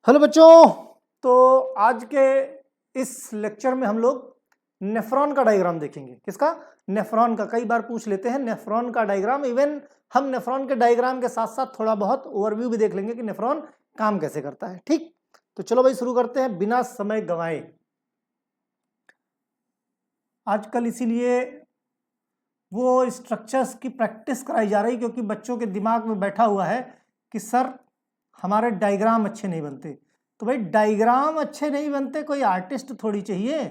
Hello बच्चों। तो आज के इस लेक्चर में हम लोग नेफ्रॉन का डायग्राम देखेंगे। किसका? नेफ्रॉन का। कई बार पूछ लेते हैं नेफ्रॉन का डायग्राम। इवन हम नेफ्रॉन के डायग्राम के साथ साथ थोड़ा बहुत ओवरव्यू भी देख लेंगे कि नेफ्रॉन काम कैसे करता है। ठीक, तो चलो भाई शुरू करते हैं बिना समय गंवाए। आजकल इसीलिए वो स्ट्रक्चर्स की प्रैक्टिस कराई जा रही क्योंकि बच्चों के दिमाग में बैठा हुआ है कि सर हमारे डायग्राम अच्छे नहीं बनते। तो भाई डायग्राम अच्छे नहीं बनते, कोई आर्टिस्ट थोड़ी चाहिए।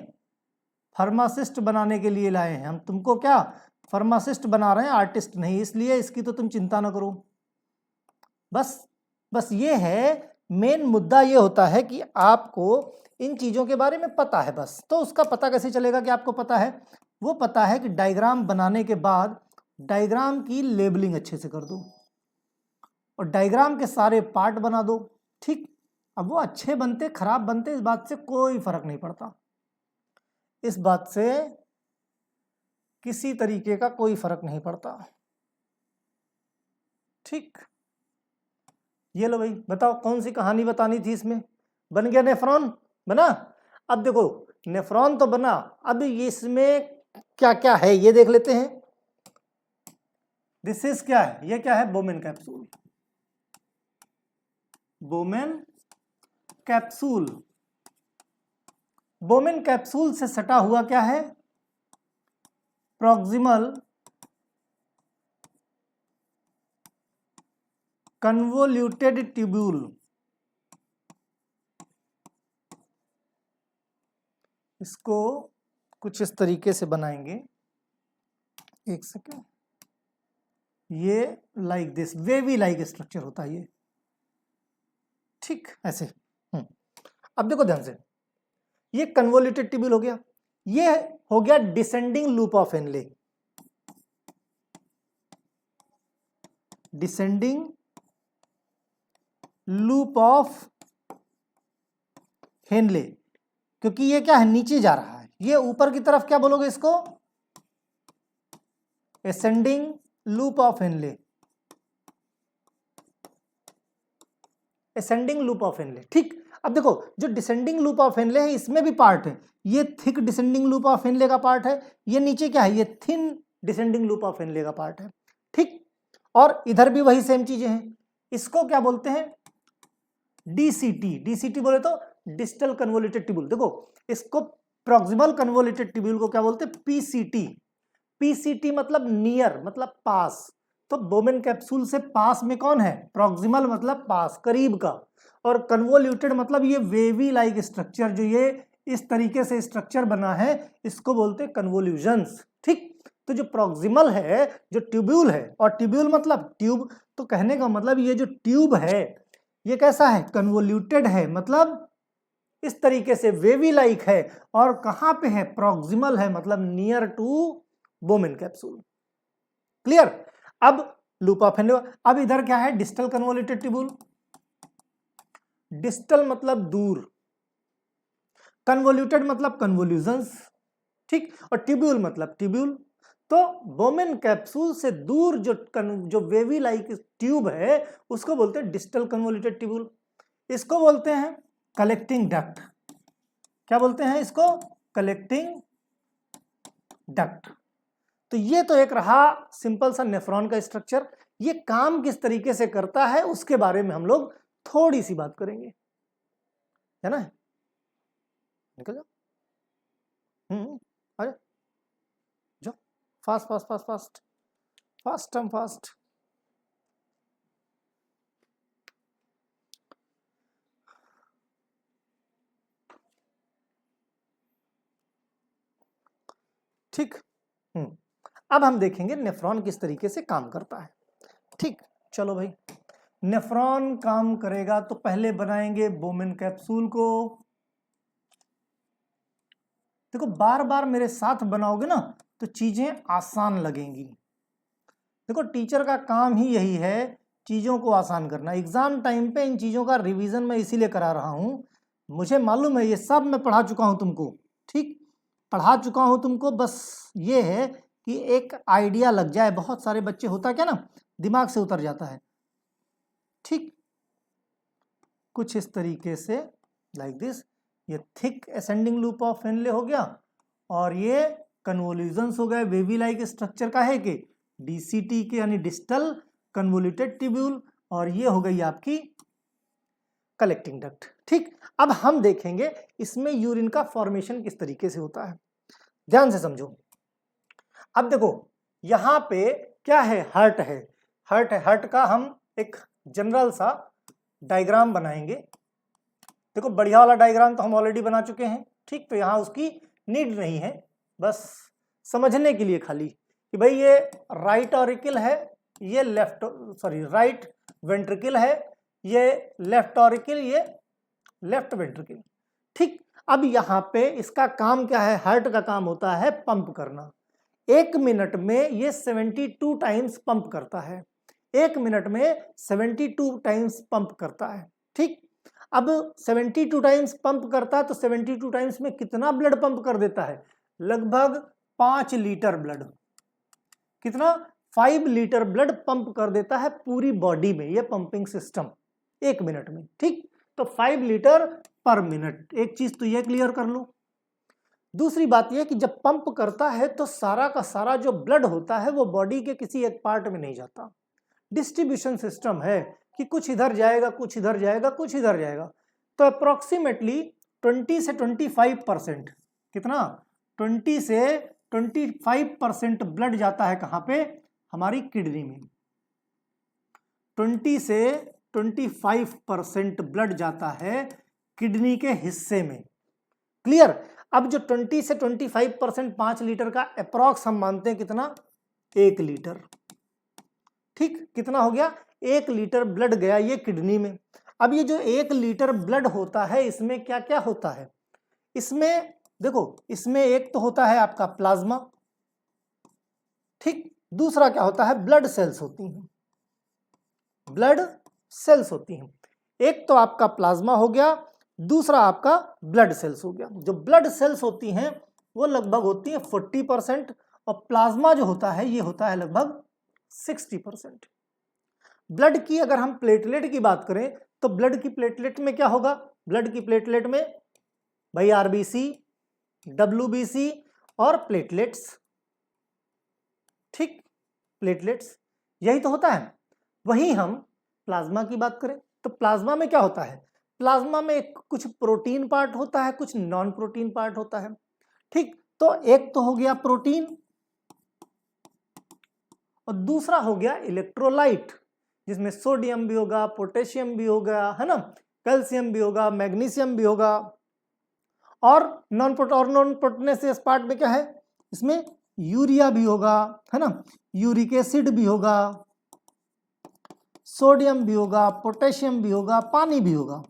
फार्मासिस्ट बनाने के लिए लाए हैं हम तुमको। क्या फार्मासिस्ट बना रहे हैं, आर्टिस्ट नहीं। इसलिए इसकी तो तुम चिंता ना करो। बस ये है, मेन मुद्दा ये होता है कि आपको इन चीजों के बारे में पता है। बस तो उसका पता कैसे चलेगा कि आपको पता है? वो पता है कि डायग्राम बनाने के बाद डायग्राम की लेबलिंग अच्छे से कर दो और डायग्राम के सारे पार्ट बना दो। ठीक, अब वो अच्छे बनते खराब बनते इस बात से कोई फर्क नहीं पड़ता। इस बात से किसी तरीके का कोई फर्क नहीं पड़ता। ठीक, ये लो भाई, बताओ कौन सी कहानी बतानी थी इसमें? बन गया नेफ्रॉन, बना। अब देखो नेफ्रॉन तो बना, अब इसमें क्या क्या है ये देख लेते हैं। दिस इज क्या है? ये क्या है? Bowman capsule. Bowman capsule. Bowman capsule से सटा हुआ क्या है? Proximal convoluted tubule. इसको कुछ इस तरीके से बनाएंगे। एक सेकेंड, ये like this wavy like structure होता है ये। ठीक, ऐसे। अब देखो ध्यान से, ये कन्वोल्यूटेड ट्यूब्यूल हो गया, ये हो गया descending loop of Henley. Descending loop of Henley, क्योंकि ये क्या है? नीचे जा रहा है। ये ऊपर की तरफ क्या बोलोगे इसको? Ascending loop of Henley. Ascending loop of Henley. ठीक, अब देखो जो डिसेंडिंग लूप ऑफ हेनले है इसमें भी पार्ट है। ये thick descending loop of Henley का पार्ट है। ये नीचे क्या है? ये thin descending loop of Henley का पार्ट है। ठीक, और इधर भी वही सेम चीजें हैं। इसको क्या बोलते हैं? डीसीटी। डीसीटी बोले तो डिस्टल कन्वोल्यूटेड ट्यूब्यूल। देखो इसको प्रॉक्सिमल कन्वोल्यूटेड ट्यूब्यूल को क्या बोलते हैं? पीसीटी। पीसीटी मतलब नियर, मतलब पास। तो बोमेन कैप्सूल से पास में कौन है? प्रॉक्सिमल मतलब पास, करीब का। और कन्वोल्यूटेड मतलब ये वेवी लाइक स्ट्रक्चर, जो ये इस तरीके से स्ट्रक्चर बना है इसको बोलते हैं कन्वोल्यूशंस। ठीक, तो जो प्रॉक्सिमल है, जो ट्यूब्यूल है, और ट्यूब्यूल मतलब ट्यूब, तो कहने का मतलब ये जो ट्यूब है ये कैसा है? कन्वोल्यूटेड है, मतलब इस तरीके से वेवी लाइक है। और कहां पे है? प्रॉक्सिमल है, मतलब near to Bowman capsule. Clear? अब लूप ऑफ हेनले। अब इधर क्या है? Distal convoluted tubule. डिस्टल मतलब दूर, कन्वोल्यूटेड मतलब कन्वोल्यूशंस। ठीक, और ट्यूब्यूल मतलब ट्यूब्यूल। तो बोमेन कैप्सूल से दूर जो वेवी लाइक ट्यूब है उसको बोलते हैं डिस्टल कन्वोल्यूटेड ट्यूब्यूल। इसको बोलते हैं कलेक्टिंग डक्ट। क्या बोलते हैं इसको? Collecting duct. तो ये तो एक रहा सिंपल सा नेफ्रॉन का स्ट्रक्चर। ये काम किस तरीके से करता है उसके बारे में हम लोग थोड़ी सी बात करेंगे, है ना? निकल जाओ, आ जाओ, fast fast fast fast fast and fast. ठीक, अब हम देखेंगे नेफ्रॉन किस तरीके से काम करता है। ठीक, चलो भाई, नेफ्रॉन काम करेगा तो पहले बनाएंगे बोमेन कैप्सूल को। देखो बार बार मेरे साथ बनाओगे ना तो चीजें आसान लगेंगी। देखो टीचर का काम ही यही है, चीजों को आसान करना। एग्जाम टाइम पे इन चीजों का रिवीजन मैं इसीलिए करा रहा हूं, मुझे मालूम है ये सब मैं पढ़ा चुका हूं तुमको। ठीक, पढ़ा चुका हूं तुमको। बस ये है कि एक आइडिया लग जाए। बहुत सारे बच्चे होता क्या ना, दिमाग से उतर जाता है। ठीक, कुछ इस तरीके से लाइक दिस, ये थिक असेंडिंग लूप ऑफ फेनले हो गया और ये कन्वोल्यूशंस हो गए वेवी लाइक स्ट्रक्चर का है कि डीसीटी के यानी डिस्टल कन्वोल्यूटेड ट्यूब्यूल, और ये हो गई आपकी कलेक्टिंग डक्ट। ठीक, अब हम देखेंगे इसमें यूरिन का फॉर्मेशन किस तरीके से होता है, ध्यान से समझो। अब देखो यहां पे क्या है, हार्ट है, हार्ट है, हार्ट का हम एक जनरल सा डायग्राम बनाएंगे। देखो बढ़िया वाला डायग्राम तो हम ऑलरेडी बना चुके हैं, ठीक, तो यहां उसकी नीड नहीं है, बस समझने के लिए खाली कि भाई ये राइट ऑरिकल है, ये लेफ्ट राइट वेंट्रिकल है, ये लेफ्ट ऑरिकल, ये लेफ्ट वेंट्रिकल। ठीक, अब यहाँ पे इसका काम क्या है, हार्ट का काम होता है पंप करना। 1 मिनट में ये 72 टाइम्स पंप करता है, 1 मिनट में 72 टाइम्स पंप करता है। ठीक, अब 72 टाइम्स पंप करता है तो 72 टाइम्स में कितना ब्लड पंप कर देता है, लगभग 5 लीटर ब्लड। कितना, 5 लीटर ब्लड पंप कर देता है पूरी बॉडी में ये पंपिंग सिस्टम 1 मिनट में। ठीक, तो 5 लीटर पर मिनट, एक चीज तो ये क्लियर कर लो। दूसरी बात यह कि जब पंप करता है तो सारा का सारा जो ब्लड होता है वो बॉडी के किसी एक पार्ट में नहीं जाता, डिस्ट्रीब्यूशन सिस्टम है कि कुछ इधर जाएगा, कुछ इधर जाएगा, कुछ इधर जाएगा। तो अप्रोक्सीमेटली 20 से 25%, कितना, 20 से 25% ब्लड जाता है कहां पे, हमारी किडनी में। 20 से 25% ब्लड जाता है किडनी के हिस्से में। क्लियर। अब जो 20 से 25% 5 लीटर का अप्रॉक्स हम मानते हैं कितना, 1 लीटर। ठीक, कितना हो गया, 1 लीटर ब्लड गया ये किडनी में। अब ये जो 1 लीटर ब्लड होता है इसमें क्या क्या होता है, इसमें देखो, इसमें एक तो होता है आपका प्लाज्मा, ठीक, दूसरा क्या होता है, ब्लड सेल्स होती हैं, ब्लड सेल्स होती हैं। एक तो आपका प्लाज्मा हो गया, दूसरा आपका ब्लड सेल्स हो गया। जो ब्लड सेल्स होती हैं वो लगभग होती है 40% और प्लाज्मा जो होता है ये होता है लगभग 60%। ब्लड की अगर हम प्लेटलेट की बात करें तो ब्लड की प्लेटलेट में क्या होगा, ब्लड की प्लेटलेट में भाई आरबीसी, डब्ल्यूबीसी और प्लेटलेट्स। ठीक, प्लेटलेट्स यही तो होता है। वहीं हम प्लाज्मा की बात करें तो प्लाज्मा में क्या होता है, प्लाज्मा में कुछ प्रोटीन पार्ट होता है, कुछ नॉन प्रोटीन पार्ट होता है। ठीक, तो एक तो हो गया प्रोटीन और दूसरा हो गया इलेक्ट्रोलाइट, जिसमें सोडियम भी होगा, पोटेशियम भी होगा, है ना, कैल्शियम भी होगा, मैग्नीशियम भी होगा। और नॉन प्रोटीनेसियस पार्ट में क्या है, इसमें यूरिया भी होगा, है ना, यूरिक एसिड भी होगा, सोडियम भी होगा, पोटेशियम भी होगा, पानी भी होगा।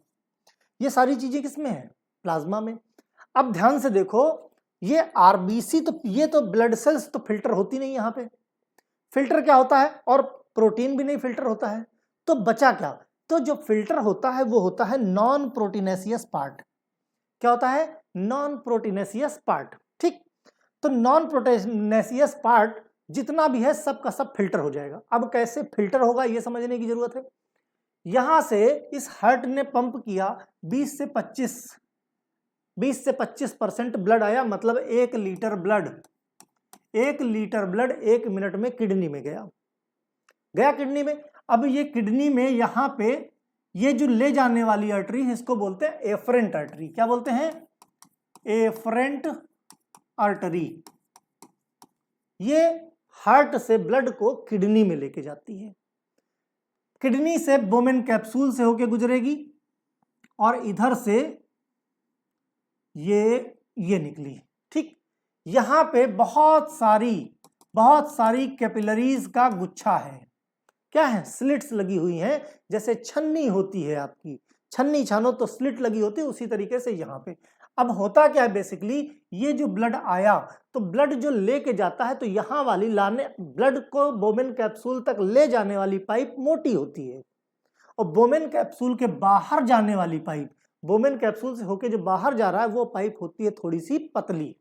ये सारी चीजें किसमें है, प्लाज्मा में। अब ध्यान से देखो, ये आरबीसी तो ये तो ब्लड सेल्स तो फिल्टर होती नहीं, यहाँ पे फिल्टर क्या होता है, और प्रोटीन भी नहीं फिल्टर होता है, तो बचा क्या, तो जो फिल्टर होता है वो होता है नॉन प्रोटीनेसियस पार्ट। क्या होता है, नॉन प्रोटीनेसियस पार्ट। ठीक, तो नॉन प्रोटीनेसियस पार्ट जितना भी है सब का सब फिल्टर हो जाएगा। अब कैसे फिल्टर होगा ये समझने की जरूरत है। यहां से इस हार्ट ने पंप किया 20 से 25% ब्लड आया, मतलब 1 litre blood, 1 litre blood 1 minute में किडनी में गया किडनी में। अब ये किडनी में यहां पे ये जो ले जाने वाली आर्टरी इसको बोलते हैं एफरेंट आर्टरी। क्या बोलते हैं, एफरेंट आर्टरी। ये हार्ट से ब्लड को किडनी में लेके जाती है, किडनी से बोमेन कैप्सूल से होके गुजरेगी और इधर से ये निकली। ठीक, यहां पे बहुत सारी कैपिलरीज का गुच्छा है। क्या है, स्लिट्स लगी हुई हैं, जैसे छन्नी होती है आपकी, छन्नी छानो तो स्लिट लगी होती है, उसी तरीके से यहां पे। अब होता क्या है, बेसिकली ये जो ब्लड आया तो ब्लड जो लेके जाता है तो यहां वाली लाने ब्लड को बोमेन कैप्सूल तक ले जाने वाली पाइप मोटी होती है, और बोमेन कैप्सूल के बाहर जाने वाली पाइप, बोमेन कैप्सूल से होके जो बाहर जा रहा है वो पाइप होती है थोड़ी सी पतली।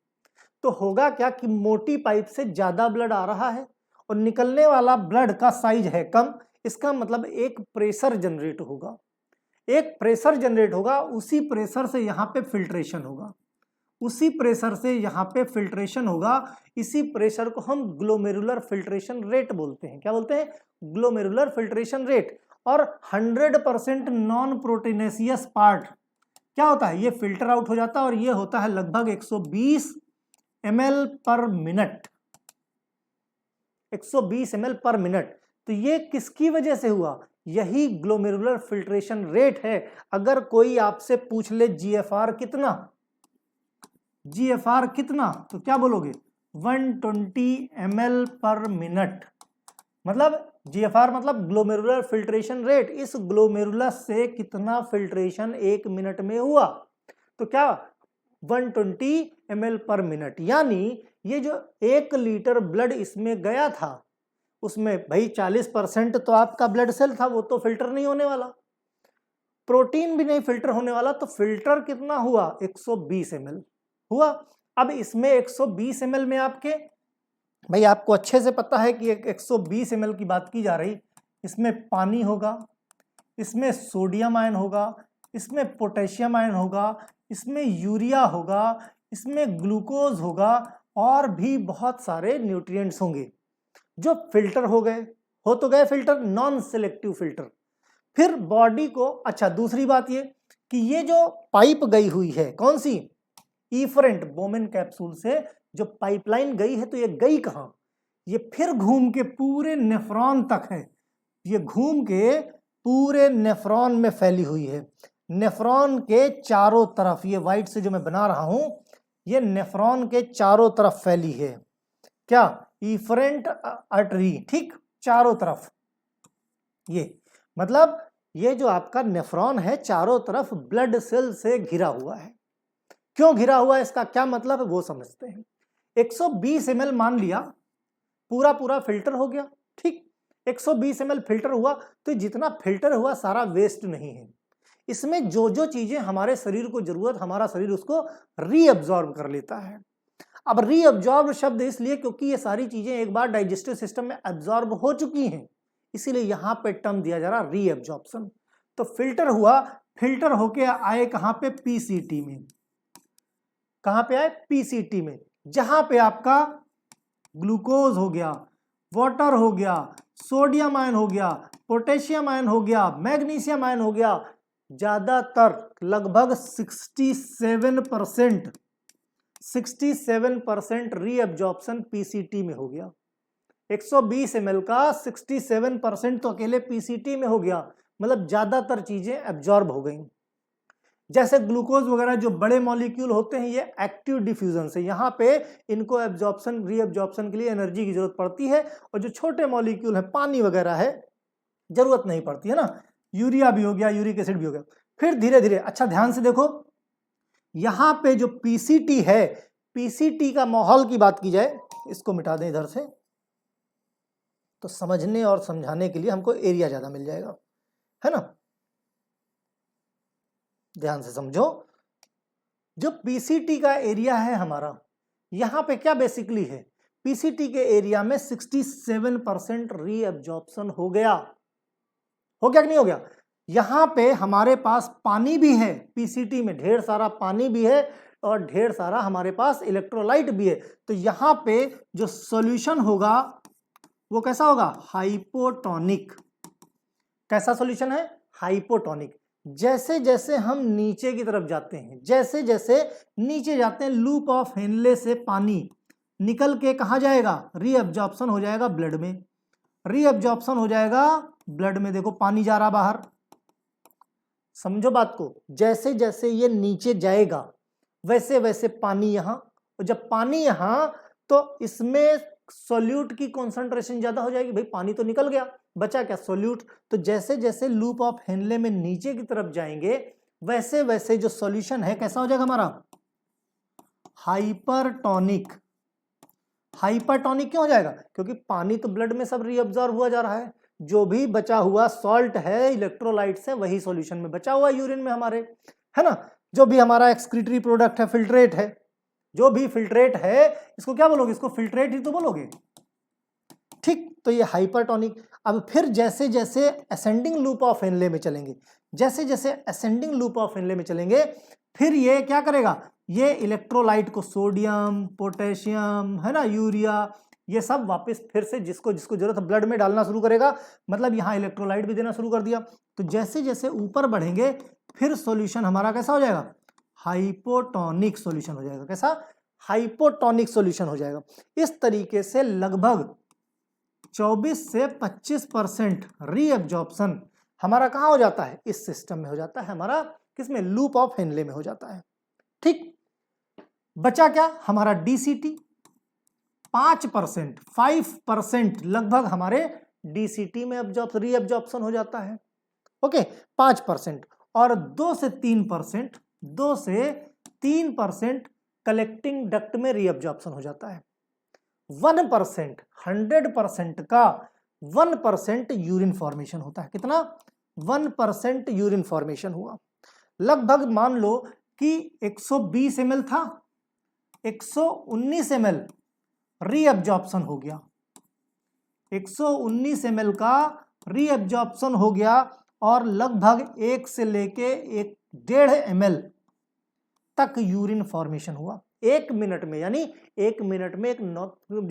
तो होगा क्या कि मोटी पाइप से ज्यादा ब्लड आ रहा है और निकलने वाला ब्लड का साइज है कम, इसका मतलब एक प्रेशर जनरेट होगा। एक प्रेशर जनरेट होगा, उसी प्रेशर से यहाँ पे फिल्ट्रेशन होगा, उसी प्रेशर से यहाँ पे फिल्ट्रेशन होगा। इसी प्रेशर को हम ग्लोमेरुलर फिल्ट्रेशन रेट बोलते हैं। क्या बोलते हैं? Glomerular filtration rate. और 100% नॉन प्रोटीनेशियस पार्ट क्या होता है? ये फिल्टर आउट हो जाता है और ये होता है लगभग 120 ml पर मिनट, 120 ml पर मिनट। तो ये किसकी वजह से हुआ? यही ग्लोमेरुलर फिल्ट्रेशन रेट है। अगर कोई आपसे पूछ ले जीएफआर कितना, जीएफआर कितना, तो क्या बोलोगे? 120 ml पर मिनट। मतलब जीएफआर मतलब ग्लोमेरुलर फिल्ट्रेशन रेट। इस ग्लोमेरुलस से कितना फिल्ट्रेशन 1 मिनट में हुआ? तो क्या 120 ml पर मिनट। यानी ये जो 1 लीटर ब्लड इसमें गया था, उसमें भाई 40% तो आपका ब्लड सेल था, वो तो फिल्टर नहीं होने वाला, प्रोटीन भी नहीं फिल्टर होने वाला। तो फिल्टर कितना हुआ? 120 ml हुआ। अब इसमें 120 ml में आपके, भाई आपको अच्छे से पता है कि 120 ml की बात की जा रही, इसमें पानी होगा, इसमें सोडियम आयन होगा, इसमें पोटेशियम आयन होगा, इसमें यूरिया होगा, इसमें ग्लूकोज होगा और भी बहुत सारे न्यूट्रिएंट्स होंगे जो फिल्टर हो गए, हो तो गए फिल्टर, नॉन सिलेक्टिव फिल्टर। फिर बॉडी को, अच्छा दूसरी बात ये कि ये जो पाइप गई हुई है, कौन सी? इफरेंट बोमेन कैप्सूल से जो पाइपलाइन गई है, तो ये गई कहां? ये फिर घूम के पूरे नेफ्रॉन तक है, ये घूम के पूरे नेफ्रॉन में फैली हुई है। नेफ्रॉन के चारों तरफ, ये व्हाइट से जो मैं बना रहा हूं, ये नेफ्रॉन के चारों तरफ फैली है। क्या? इफरेंट आर्टरी, ठीक, चारों तरफ। ये मतलब ये जो आपका नेफ्रॉन है चारों तरफ ब्लड सेल से घिरा हुआ है। क्यों घिरा हुआ है, इसका क्या मतलब है वो समझते हैं। 120 ml मान लिया, पूरा पूरा फिल्टर हो गया, ठीक, 120 ml फिल्टर हुआ। तो जितना फिल्टर हुआ सारा वेस्ट नहीं है, इसमें जो जो चीजें हमारे शरीर को जरूरत, हमारा शरीर उसको रीअब्जॉर्ब कर लेता है। अब रीअब्जॉर्ब शब्द इसलिए क्योंकि ये सारी चीजें एक बार डाइजेस्टिव सिस्टम में एब्जॉर्ब हो चुकी हैं, इसीलिए यहां पे टर्म दिया जा रहा रीअब्जॉर्प्शन। तो फिल्टर हुआ, फिल्टर होके आए कहां पे? पीसीटी में। कहां पे आए? पीसीटी में, जहां पे आपका ग्लूकोज हो गया, वाटर हो गया, सोडियम आयन हो गया, पोटेशियम आयन हो गया, मैग्नीशियम आयन हो गया। ज्यादातर लगभग 67% रीअब्जॉर्प्शन पीसीटी में हो गया। 120 ml का 67% तो अकेले पीसीटी में हो गया, मतलब ज्यादातर चीजें एब्जॉर्ब हो गई। जैसे ग्लूकोज वगैरह जो बड़े मॉलिक्यूल होते हैं, ये एक्टिव डिफ्यूजन से, यहाँ पे इनको एब्जॉर्प्शन, रीअब्जॉर्प्शन के लिए एनर्जी की जरूरत पड़ती है। और जो छोटे मॉलिक्यूल है, पानी वगैरह है, जरूरत नहीं पड़ती है ना। यूरिया भी हो गया, यूरिक एसिड भी हो गया। फिर धीरे धीरे, अच्छा ध्यान से देखो, यहाँ पे जो पीसीटी है, पीसीटी का माहौल की बात की जाए, इसको मिटा दें इधर से, तो समझने और समझाने के लिए हमको एरिया ज्यादा मिल जाएगा, है ना। ध्यान से समझो, जो पीसीटी का एरिया है हमारा, यहां पे क्या बेसिकली है? पीसीटी के एरिया में 67% रीअब्जॉर्प्शन हो गया। हो गया कि नहीं हो गया? यहां पे हमारे पास पानी भी है, पीसीटी में ढेर सारा पानी भी है और ढेर सारा हमारे पास इलेक्ट्रोलाइट भी है। तो यहां पे जो सॉल्यूशन होगा वो कैसा होगा? हाइपोटोनिक। कैसा सॉल्यूशन है? हाइपोटोनिक। जैसे जैसे हम नीचे की तरफ जाते हैं, जैसे जैसे नीचे जाते हैं, लूप ऑफ हेनले से पानी निकल के कहाँ जाएगा? रीअब्जॉर्प्शन हो जाएगा ब्लड में, रीअब्जॉर्प्शन हो जाएगा ब्लड में। देखो पानी जा रहा बाहर, समझो बात को। जैसे जैसे ये नीचे जाएगा वैसे वैसे पानी यहाँ, और जब पानी यहाँ तो इसमें सोल्यूट की कॉन्सेंट्रेशन ज्यादा हो जाएगी। भाई पानी तो निकल गया, बचा क्या? सोल्यूट। तो जैसे जैसे लूप ऑफ हेनले में नीचे की तरफ जाएंगे वैसे वैसे जो सॉल्यूशन है कैसा हो जाएगा हमारा? हाइपरटोनिक। हाइपरटोनिक क्यों हो जाएगा? क्योंकि पानी तो ब्लड में सब रीअब्जॉर्ब हुआ जा रहा है, जो भी बचा हुआ सॉल्ट है, इलेक्ट्रोलाइट्स है, वही सॉल्यूशन में बचा हुआ यूरिन में हमारे, है ना। जो भी हमारा एक्सक्रीटरी प्रोडक्ट है, फिल्ट्रेट है, जो भी फिल्ट्रेट है, इसको क्या बोलोगे? इसको फिल्ट्रेट ही तो बोलोगे, ठीक। तो ये हाइपरटोनिक। अब फिर जैसे जैसे असेंडिंग लूप ऑफ हेनले में चलेंगे, जैसे जैसे असेंडिंग लूप ऑफ हेनले में चलेंगे, फिर ये क्या करेगा, ये इलेक्ट्रोलाइट को सोडियम, पोटेशियम, है ना, यूरिया, ये सब वापस फिर से जिसको जिसको जरूरत है ब्लड में डालना शुरू करेगा। मतलब यहाँ इलेक्ट्रोलाइट भी देना शुरू कर दिया। तो जैसे जैसे ऊपर बढ़ेंगे फिर सॉल्यूशन हमारा कैसा हो जाएगा, हाइपोटोनिक सॉल्यूशन हो जाएगा। कैसा, हाइपोटोनिक सॉल्यूशन हो जाएगा। इस तरीके से लगभग 24 से 25% रीअब्जॉर्प्शन हमारा कहाँ हो जाता है, इस सिस्टम में हो जाता है, हमारा किसमें, लूप ऑफ हेनले में हो जाता है। ठीक, बचा क्या हमारा डीसीटी, 5% लगभग हमारे डीसीटी में रीअब्जॉर्प्शन हो जाता है। ओके, 5%, और 2 से 3% कलेक्टिंग डक्ट में रीअब्जॉर्प्शन हो जाता है। 1%, 100% का 1% यूरिन फॉर्मेशन होता है। कितना, 1% यूरिन फॉर्मेशन हुआ। लगभग मान लो कि 120 ml था, 119 ml रीअब्जॉर्प्शन हो गया, 119 ml का रीअब्जॉर्प्शन हो गया, और लगभग 1 से लेके 1.5 ml तक यूरिन फॉर्मेशन हुआ 1 मिनट में। यानी 1 मिनट में एक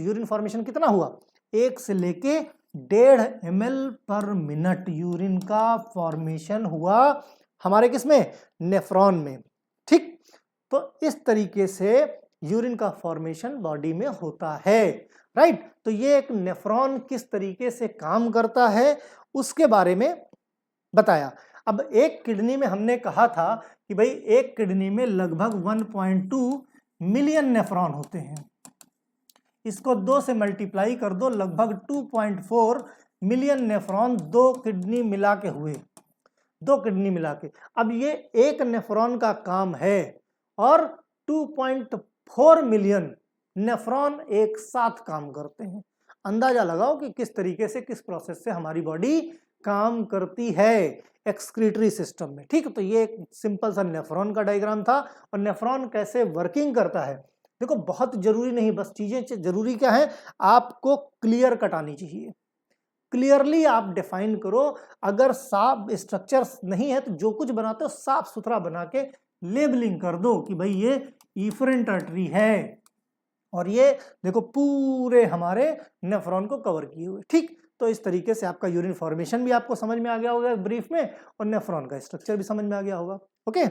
यूरिन फॉर्मेशन कितना हुआ, 1 से लेके 1.5 ml पर मिनट यूरिन का फॉर्मेशन हुआ हमारे किसमें, नेफ्रॉन में। ठीक, तो इस तरीके से यूरिन का फॉर्मेशन बॉडी में होता है। राइट, तो ये एक नेफ्रॉन किस तरीके से काम करता है उसके बारे में बताया। अब एक किडनी में हमने कहा था कि भाई एक किडनी में लगभग 1.2 मिलियन नेफ्रॉन होते हैं। इसको 2 से मल्टीप्लाई कर दो, लगभग 2.4 मिलियन नेफ्रॉन दो किडनी मिला के हुए, 2 किडनी मिला के। अब ये एक नेफ्रॉन का काम है और 2.4 मिलियन नेफ्रॉन एक साथ काम करते हैं। अंदाजा लगाओ कि किस तरीके से, किस प्रोसेस से हमारी बॉडी काम करती है एक्सक्रीटरी सिस्टम में। ठीक, तो ये एक सिंपल सा नेफ्रॉन का डायग्राम था। और नेफ्रॉन कैसे वर्किंग करता है, देखो बहुत जरूरी नहीं, बस चीजें जरूरी क्या है, आपको क्लियर कट आनी चाहिए। क्लियरली आप डिफाइन करो। अगर साफ स्ट्रक्चर नहीं है तो जो कुछ बनाते हो साफ सुथरा बना के लेबलिंग कर दो कि भाई ये इफरेंट आर्टरी है और ये देखो पूरे हमारे नेफ्रॉन को कवर किए हुए। ठीक, तो इस तरीके से आपका यूरिन फॉर्मेशन भी आपको समझ में आ गया होगा ब्रीफ में, और नेफ्रॉन का स्ट्रक्चर भी समझ में आ गया होगा। ओके।